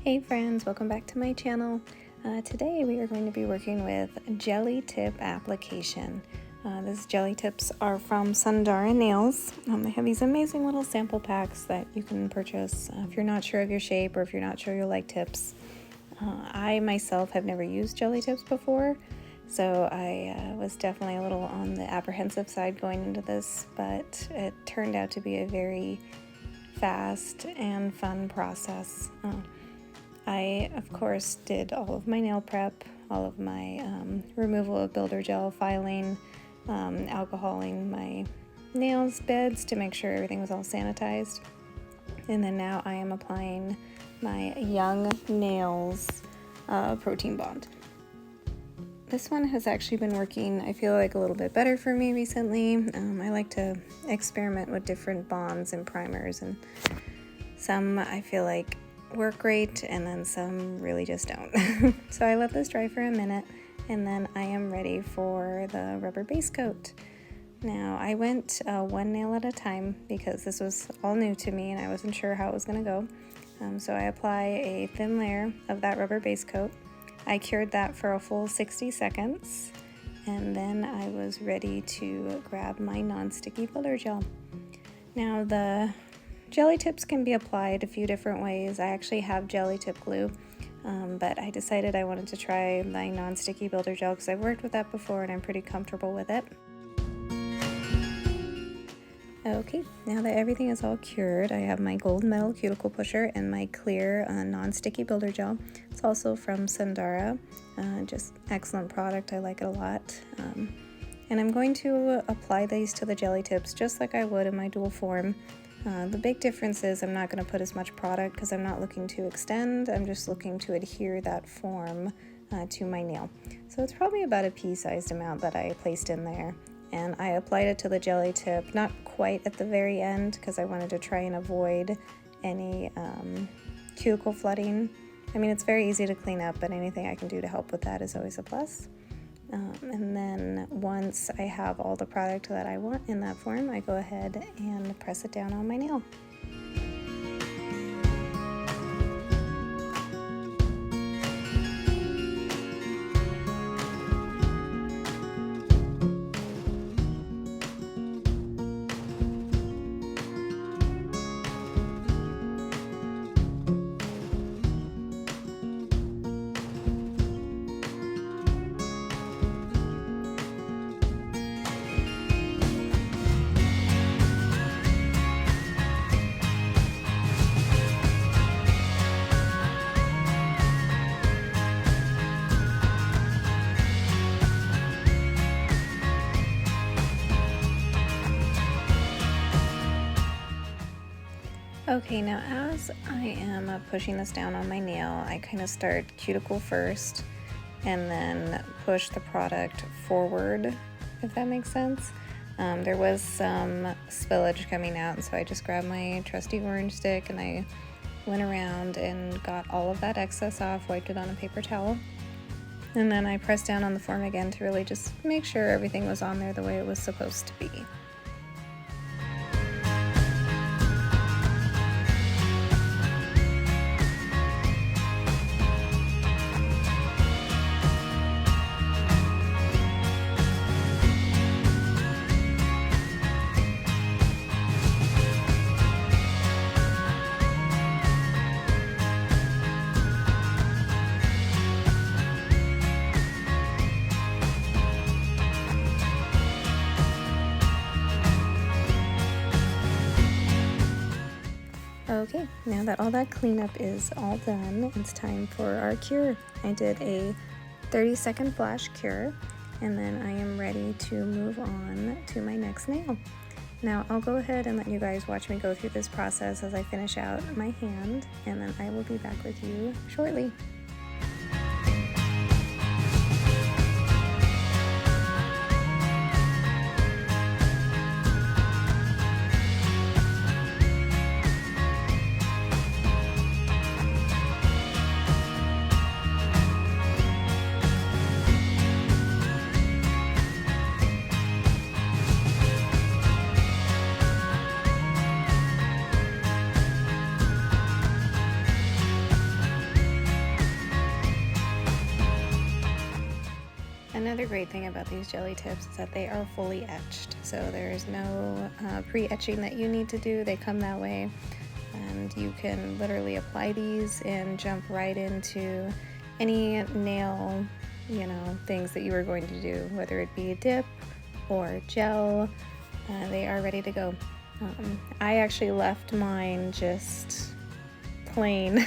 Hey friends, welcome back to my channel. Today we are going to be working with jelly tip application. These jelly tips are from Sundara Nails. They have these amazing little sample packs that you can purchase if you're not sure of your shape or if you're not sure you like tips. I myself have never used jelly tips before, so I was definitely a little on the apprehensive side going into this, but it turned out to be a very fast and fun process. I, of course, did all of my nail prep, all of my removal of builder gel, filing, alcoholing my nails beds to make sure everything was all sanitized. And then now I am applying my Young Nails Protein Bond. This one has actually been working, I feel like, a little bit better for me recently. I like to experiment with different bonds and primers, and some I feel like work great and then some really just don't. So I let this dry for a minute and then I am ready for the rubber base coat. Now I went one nail at a time because this was all new to me and I wasn't sure how it was going to go. So I apply a thin layer of that rubber base coat. I cured that for a full 60 seconds and then I was ready to grab my non-sticky builder gel. Now the jelly tips can be applied a few different ways. I actually have jelly tip glue, but I decided I wanted to try my non-sticky builder gel because I've worked with that before and I'm pretty comfortable with it. Okay, now that everything is all cured, I have my gold metal cuticle pusher and my clear non-sticky builder gel. It's also from Sundara, just excellent product. I like it a lot. And I'm going to apply these to the jelly tips just like I would in my dual form. The big difference is I'm not going to put as much product because I'm not looking to extend, I'm just looking to adhere that form to my nail. So it's probably about a pea-sized amount that I placed in there. And I applied it to the jelly tip, not quite at the very end because I wanted to try and avoid any cuticle flooding. I mean, it's very easy to clean up, but anything I can do to help with that is always a plus. And then once I have all the product that I want in that form, I go ahead and press it down on my nail. Okay, now as I am pushing this down on my nail, I kind of start cuticle first and then push the product forward, if that makes sense. There was some spillage coming out, and so I just grabbed my trusty orange stick and I went around and got all of that excess off, wiped it on a paper towel. And then I pressed down on the form again to really just make sure everything was on there the way it was supposed to be. Okay, now that all that cleanup is all done, it's time for our cure. I did a 30-second flash cure, and then I am ready to move on to my next nail. Now I'll go ahead and let you guys watch me go through this process as I finish out my hand, and then I will be back with you shortly. Another great thing about these jelly tips is that they are fully etched, so there's no pre-etching that you need to do. They come that way, and you can literally apply these and jump right into any nail, things that you are going to do, whether it be a dip or gel. They are ready to go. I actually left mine just plain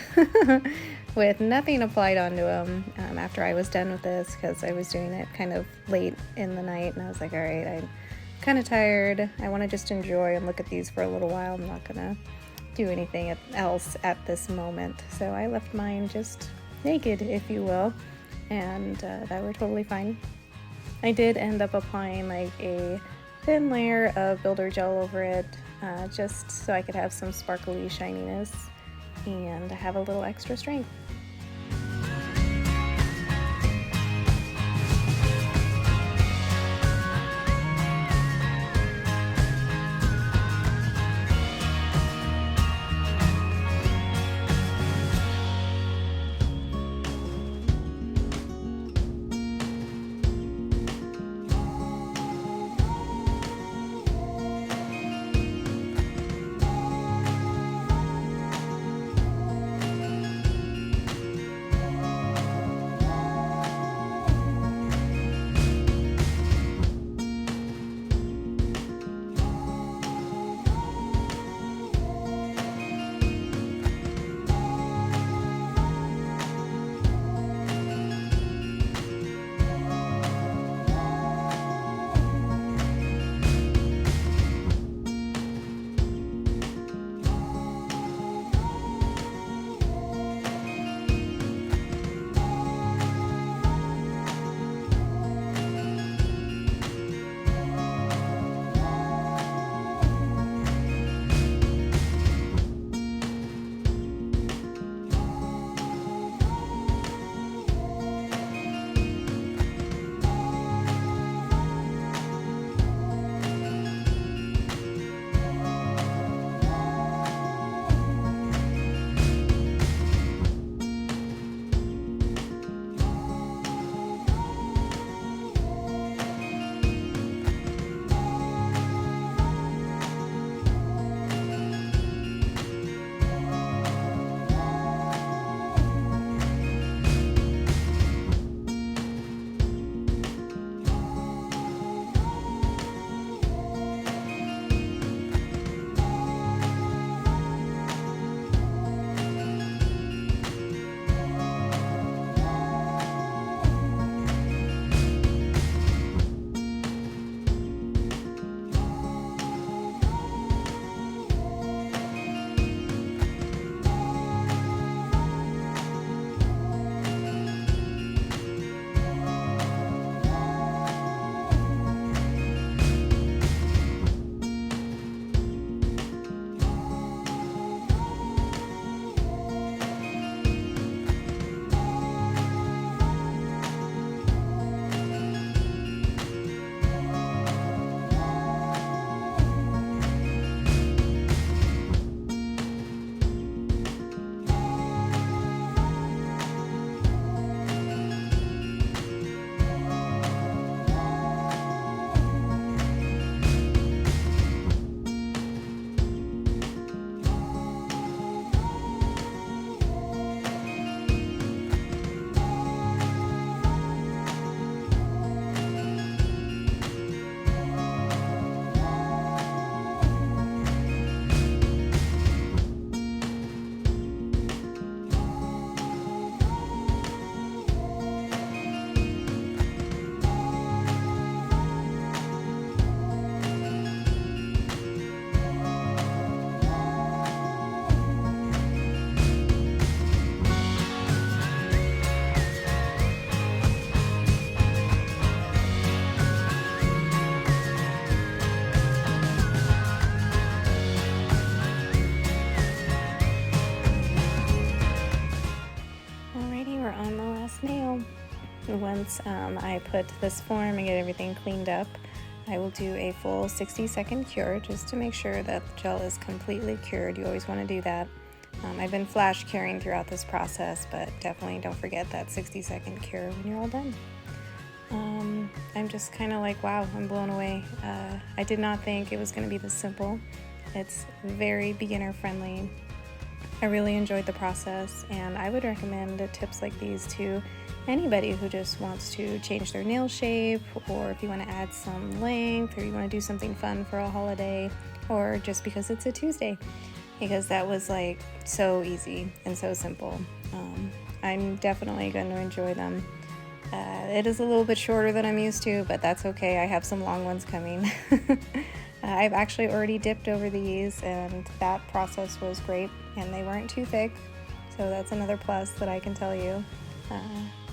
with nothing applied onto them after I was done with this, because I was doing it kind of late in the night, and I was like, all right, I'm kind of tired. I want to just enjoy and look at these for a little while. I'm not gonna do anything else at this moment. So I left mine just naked, if you will, and that were totally fine. I did end up applying like a thin layer of builder gel over it, just so I could have some sparkly shininess and have a little extra strength. Once I put this form and get everything cleaned up, I will do a full 60-second cure just to make sure that the gel is completely cured. You always want to do that. I've been flash curing throughout this process, but definitely don't forget that 60-second cure when you're all done. I'm just kind of like, wow, I'm blown away. I did not think it was going to be this simple. It's very beginner friendly. I really enjoyed the process, and I would recommend tips like these to anybody who just wants to change their nail shape, or if you want to add some length, or you want to do something fun for a holiday, or just because it's a Tuesday, because that was like so easy and so simple. I'm definitely going to enjoy them. It is a little bit shorter than I'm used to, but that's okay. I have some long ones coming. I've actually already dipped over these, and that process was great, and they weren't too thick, so that's another plus that I can tell you.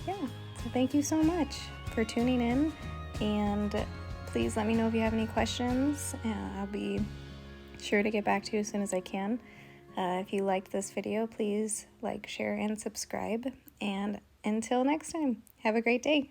Yeah, so thank you so much for tuning in, and please let me know if you have any questions. I'll be sure to get back to you as soon as I can. If you liked this video, please like, share, and subscribe, and until next time, have a great day.